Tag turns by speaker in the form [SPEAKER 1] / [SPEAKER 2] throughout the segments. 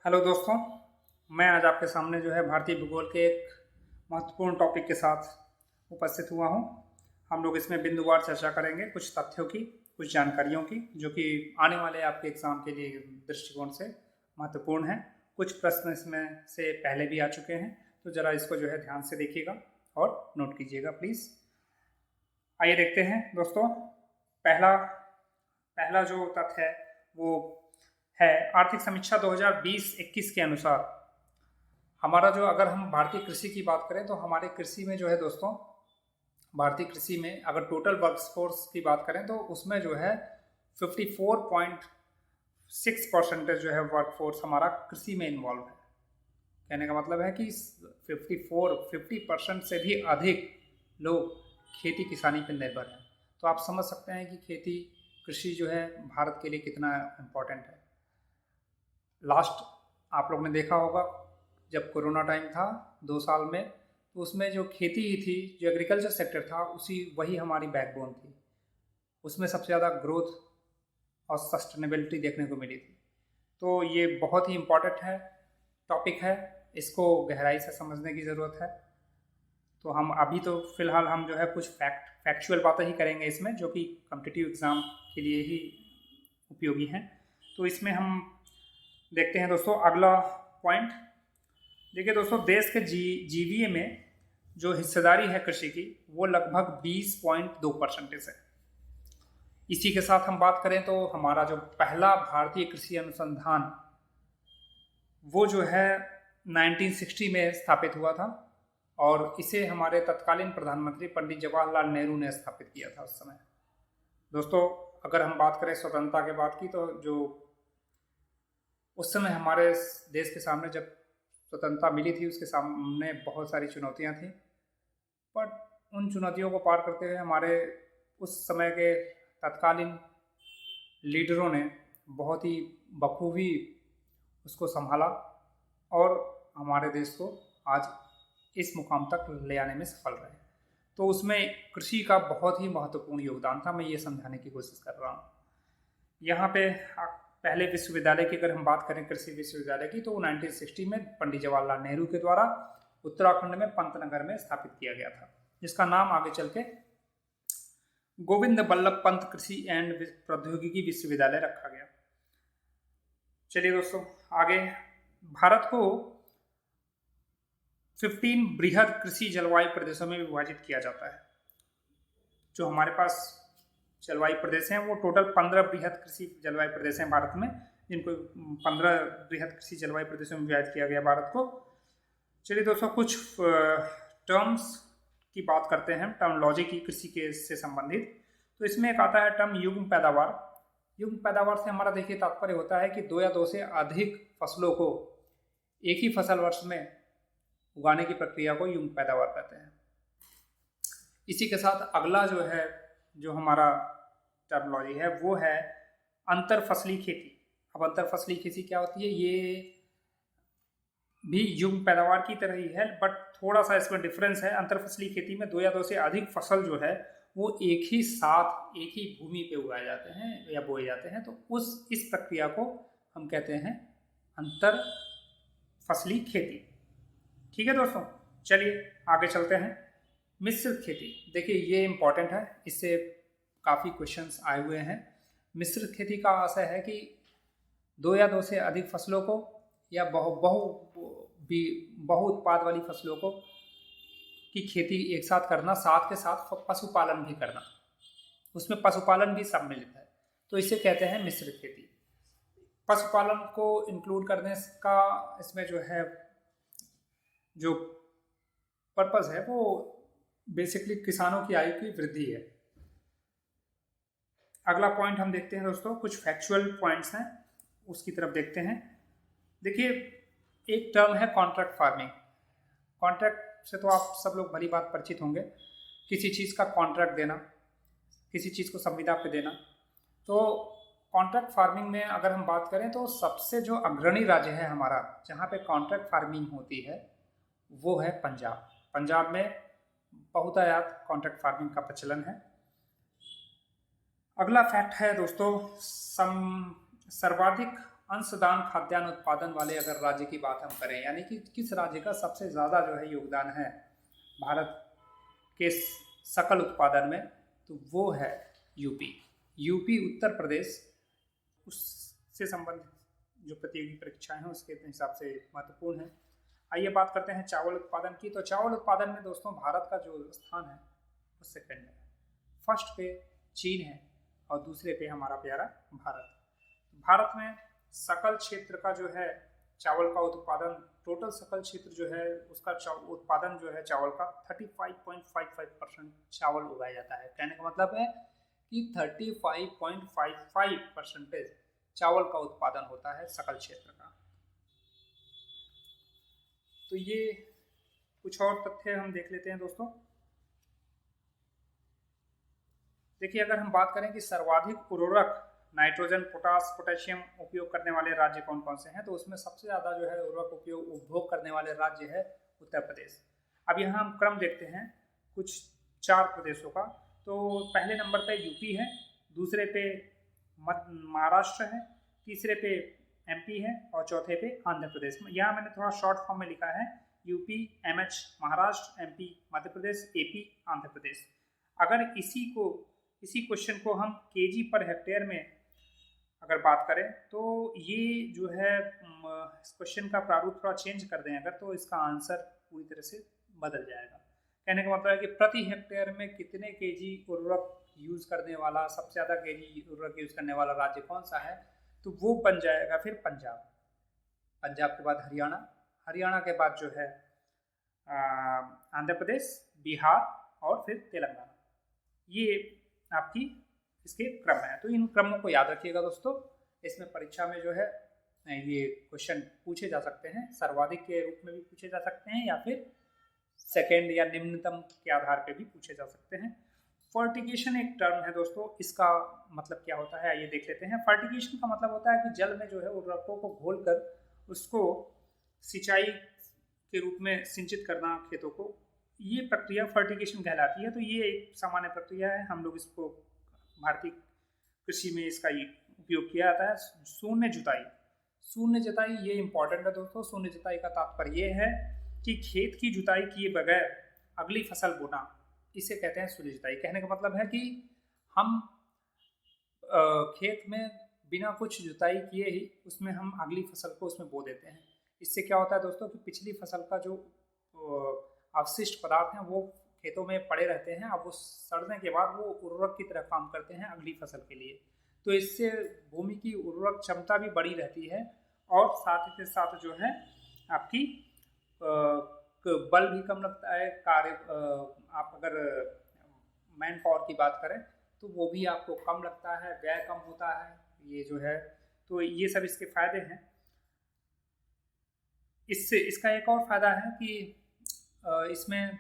[SPEAKER 1] Hello दोस्तों, मैं आज आपके सामने भारतीय भूगोल के एक महत्वपूर्ण टॉपिक के साथ उपस्थित हुआ हूं। हम लोग इसमें बिंदुवार चर्चा करेंगे कुछ तथ्यों की, कुछ जानकारियों की, जो कि आने वाले आपके एग्जाम के लिए दृष्टिकोण से महत्वपूर्ण है। कुछ प्रश्न इसमें से पहले भी आ चुके हैं, तो ज़रा इसको ध्यान से देखिएगा और नोट कीजिएगा प्लीज़। आइए देखते हैं दोस्तों। पहला पहला जो तथ्य है वो है आर्थिक समीक्षा 2020-21 के अनुसार हमारा अगर हम भारतीय कृषि की बात करें तो हमारे कृषि में दोस्तों, भारतीय कृषि में अगर टोटल वर्कफोर्स की बात करें तो उसमें 54.6% वर्कफोर्स हमारा कृषि में इन्वॉल्व है। कहने का मतलब है कि 50% से भी अधिक लोग खेती किसानी पर निर्भर हैं। तो आप समझ सकते हैं कि खेती कृषि भारत के लिए कितना इम्पोर्टेंट है। लास्ट आप लोग ने देखा होगा जब कोरोना टाइम था 2 साल में, तो उसमें जो खेती ही थी, जो एग्रीकल्चर सेक्टर था, वही हमारी बैकबोन थी। उसमें सबसे ज़्यादा ग्रोथ और सस्टेनेबिलिटी देखने को मिली थी। तो ये बहुत ही इम्पोर्टेंट है, टॉपिक है, इसको गहराई से समझने की ज़रूरत है। तो हम अभी तो फिलहाल हम कुछ फैक्चुअल बातें ही करेंगे इसमें, जो कि कॉम्पिटिटिव एग्ज़ाम के लिए ही उपयोगी हैं। तो इसमें हम देखते हैं दोस्तों अगला पॉइंट। देखिए दोस्तों, देश के जीवीए में जो हिस्सेदारी है कृषि की, वो लगभग 20.2% है। इसी के साथ हम बात करें तो हमारा जो पहला भारतीय कृषि अनुसंधान वो 1960 में स्थापित हुआ था, और इसे हमारे तत्कालीन प्रधानमंत्री पंडित जवाहरलाल नेहरू ने स्थापित किया था उस समय। दोस्तों, अगर हम बात करें स्वतंत्रता के बाद की, तो जो उस समय हमारे देश के सामने जब स्वतंत्रता मिली थी, उसके सामने बहुत सारी चुनौतियां थी, पर उन चुनौतियों को पार करते हुए हमारे उस समय के तत्कालीन लीडरों ने बहुत ही बखूबी उसको संभाला और हमारे देश को आज इस मुकाम तक ले आने में सफल रहे। तो उसमें कृषि का बहुत ही महत्वपूर्ण योगदान था, मैं ये समझाने की कोशिश कर रहा हूँ। यहाँ पे पहले विश्वविद्यालय की अगर हम बात करें, कृषि विश्वविद्यालय की, तो 1960 में पंडित जवाहरलाल नेहरू के द्वारा उत्तराखंड में पंतनगर में स्थापित किया गया था, जिसका नाम आगे चल के गोविंद बल्लभ पंत कृषि एंड प्रौद्योगिकी विश्वविद्यालय रखा गया। चलिए दोस्तों आगे। भारत को 15 बृहद कृषि जलवायु प्रदेशों में विभाजित किया जाता है। जो हमारे पास जलवायु प्रदेश हैं वो टोटल 15 बृहद कृषि जलवायु प्रदेश हैं भारत में, जिनको 15 बृहद कृषि जलवायु प्रदेशों में विभाजित किया गया भारत को। चलिए दोस्तों, कुछ टर्म्स की बात करते हैं, टर्मोलॉजी की कृषि के से संबंधित। तो इसमें एक आता है टर्म युग्म पैदावार। युग्म पैदावार से हमारा देखिए तात्पर्य होता है कि 2 या 2 से अधिक फसलों को एक ही फसल वर्ष में उगाने की प्रक्रिया को युग्म पैदावार कहते हैं। इसी के साथ अगला जो हमारा टर्मोलॉजी है वो है अंतर फसली खेती। अब अंतर फसली खेती क्या होती है? ये भी युग्म पैदावार की तरह ही है, बट थोड़ा सा इसमें डिफरेंस है। अंतर फसली खेती में 2 या 2 से अधिक फसल वो एक ही साथ एक ही भूमि पे उगाए जाते हैं या बोए जाते हैं। तो इस प्रक्रिया को हम कहते हैं अंतर फसली खेती। ठीक है दोस्तों, चलिए आगे चलते हैं। मिश्रित खेती, देखिए ये इम्पॉर्टेंट है, इससे काफ़ी क्वेश्चंस आए हुए हैं। मिश्रित खेती का आशय है कि 2 या 2 से अधिक फसलों को या बहु उत्पाद वाली फसलों को की खेती एक साथ करना, साथ के साथ पशुपालन भी करना, उसमें पशुपालन भी सम्मिलित है, तो इसे कहते हैं मिश्रित खेती। पशुपालन को इंक्लूड करने का इसमें जो पर्पस है वो बेसिकली किसानों की आयु की वृद्धि है। अगला पॉइंट हम देखते हैं दोस्तों, कुछ फैक्चुअल पॉइंट्स हैं, उसकी तरफ देखते हैं। देखिए एक टर्म है कॉन्ट्रैक्ट फार्मिंग। कॉन्ट्रैक्ट से तो आप सब लोग भली बात परिचित होंगे, किसी चीज़ का कॉन्ट्रैक्ट देना, किसी चीज़ को संविदा पे देना। तो कॉन्ट्रैक्ट फार्मिंग में अगर हम बात करें तो सबसे जो अग्रणी राज्य है हमारा जहाँ पे कॉन्ट्रैक्ट फार्मिंग होती है वो है पंजाब। पंजाब में बहुतायत कॉन्ट्रैक्ट फार्मिंग का प्रचलन है। अगला फैक्ट है दोस्तों, सर्वाधिक अंशदान खाद्यान्न उत्पादन वाले अगर राज्य की बात हम करें, यानी कि किस राज्य का सबसे ज़्यादा जो है योगदान है भारत के सकल उत्पादन में, तो वो है यूपी। यूपी, उत्तर प्रदेश, उससे संबंधित जो प्रतियोगी परीक्षाएं हैं उसके हिसाब से महत्वपूर्ण है। आइए बात करते हैं चावल उत्पादन की। तो चावल उत्पादन में दोस्तों भारत का जो स्थान है वो सेकंड है। फर्स्ट पे चीन है और दूसरे पे हमारा प्यारा भारत। भारत में सकल क्षेत्र का जो है चावल का उत्पादन, टोटल सकल क्षेत्र जो है उसका उत्पादन जो है चावल का 35.55% चावल उगाया जाता है। कहने का मतलब है कि 35.55% चावल का उत्पादन होता है सकल क्षेत्र का। तो ये कुछ और तथ्य हम देख लेते हैं दोस्तों। देखिए, अगर हम बात करें कि सर्वाधिक उर्वरक नाइट्रोजन, पोटास, पोटेशियम उपयोग करने वाले राज्य कौन कौन से हैं, तो उसमें सबसे ज़्यादा जो है उर्वरक उपभोग करने वाले राज्य है उत्तर प्रदेश। अब यहाँ हम क्रम देखते हैं कुछ 4 प्रदेशों का। तो पहले नंबर पे यूपी है, दूसरे पे महाराष्ट्र है, तीसरे पे एमपी है और चौथे पे आंध्र प्रदेश। यहाँ मैंने थोड़ा शॉर्ट फॉर्म में लिखा है UP, MH Maharashtra, MP Madhya Pradesh, AP Andhra Pradesh. अगर इसी क्वेश्चन को हम केजी पर हेक्टेयर में अगर बात करें तो ये जो है इस क्वेश्चन का प्रारूप थोड़ा चेंज कर दें अगर, तो इसका आंसर पूरी तरह से बदल जाएगा। कहने का मतलब है कि प्रति हेक्टेयर में कितने केजी उर्वरक यूज करने वाला, सबसे ज़्यादा केजी उर्वरक यूज करने वाला राज्य कौन सा है, तो वो बन जाएगा फिर पंजाब। पंजाब के बाद हरियाणा, हरियाणा के बाद जो है आंध्र प्रदेश, बिहार और फिर तेलंगाना। ये आपकी इसके क्रम है। तो इन क्रमों को याद रखिएगा दोस्तों। इसमें परीक्षा में जो है ये क्वेश्चन पूछे जा सकते हैं, सर्वाधिक के रूप में भी पूछे जा सकते हैं या फिर सेकेंड या निम्नतम के आधार पे भी पूछे जा सकते हैं। फर्टिगेशन एक टर्म है दोस्तों, इसका मतलब क्या होता है आइए देख लेते हैं। फर्टिगेशन का मतलब होता है कि जल में जो है उर्वरकों को घोलकर उसको सिंचाई के रूप में सिंचित करना खेतों को, ये प्रक्रिया फर्टिगेशन कहलाती है। तो ये एक सामान्य प्रक्रिया है, हम लोग इसको भारतीय कृषि में इसका उपयोग किया जाता है। शून्य जुताई, शून्य जुताई ये इंपॉर्टेंट है दोस्तों। शून्य जुताई का तात्पर्य ये है कि खेत की जुताई किए बगैर अगली फसल बोना, इसे कहते हैं शून्य जुताई। कहने का मतलब है कि हम खेत में बिना कुछ जुताई किए ही उसमें हम अगली फसल को उसमें बो देते हैं। इससे क्या होता है दोस्तों कि पिछली फसल का जो अवशिष्ट पदार्थ हैं वो खेतों में पड़े रहते हैं, अब वो सड़ने के बाद वो उर्वरक की तरह काम करते हैं अगली फसल के लिए। तो इससे भूमि की उर्वरक क्षमता भी बड़ी रहती है और साथ ही के साथ जो है आपकी बल भी कम लगता है। आप अगर मैन पावर की बात करें तो वो भी आपको कम लगता है, व्यय कम होता है ये जो है। तो ये सब इसके फायदे हैं। इससे इसका एक और फायदा है कि इसमें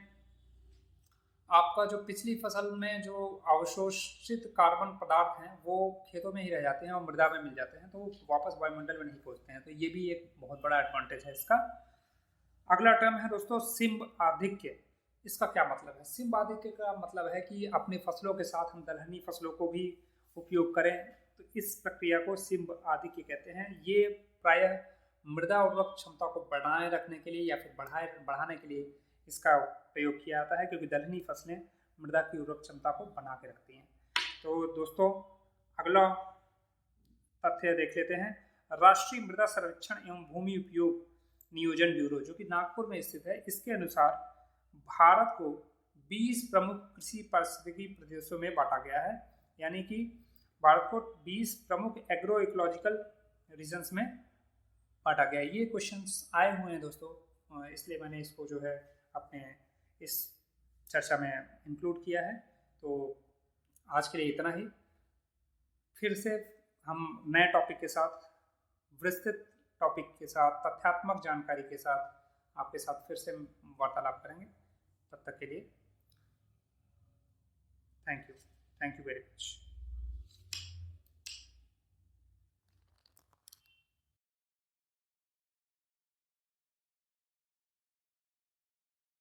[SPEAKER 1] आपका जो पिछली फसल में जो अवशोषित कार्बन पदार्थ हैं वो खेतों में ही रह जाते हैं और मृदा में मिल जाते हैं, तो वापस वायुमंडल में नहीं पहुंचते हैं। तो ये भी एक बहुत बड़ा एडवांटेज है इसका। अगला टर्म है दोस्तों सिंब आधिक्य। इसका क्या मतलब है? सिंब आधिक्य का मतलब है कि अपनी फसलों के साथ हम दलहनी फसलों को भी उपयोग करें, तो इस प्रक्रिया को सिंब आधिक्य कहते हैं। ये प्रायः मृदा उर्वरक क्षमता को बनाए रखने के लिए या फिर बढ़ाने के लिए इसका प्रयोग किया जाता है, क्योंकि दलहनी फसलें मृदा की उर्वरक क्षमता को बना के रखती हैं। तो दोस्तों अगला तथ्य देख लेते हैं। राष्ट्रीय मृदा सर्वेक्षण एवं भूमि उपयोग नियोजन ब्यूरो जो कि नागपुर में स्थित है, इसके अनुसार भारत को 20 प्रमुख कृषि पारिस्थितिकी प्रदेशों में बांटा गया है। यानी कि भारत को 20 प्रमुख एग्रो इकोलॉजिकल रीजन्स में बांटा गया है। ये क्वेश्चंस आए हुए हैं दोस्तों, इसलिए मैंने इसको जो है अपने इस चर्चा में इंक्लूड किया है। तो आज के लिए इतना ही। फिर से हम नए टॉपिक के साथ, विस्तृत टॉपिक के साथ, तथ्यात्मक जानकारी के साथ आपके साथ फिर से वार्तालाप करेंगे। तब तक के लिए थैंक यू वेरी मच।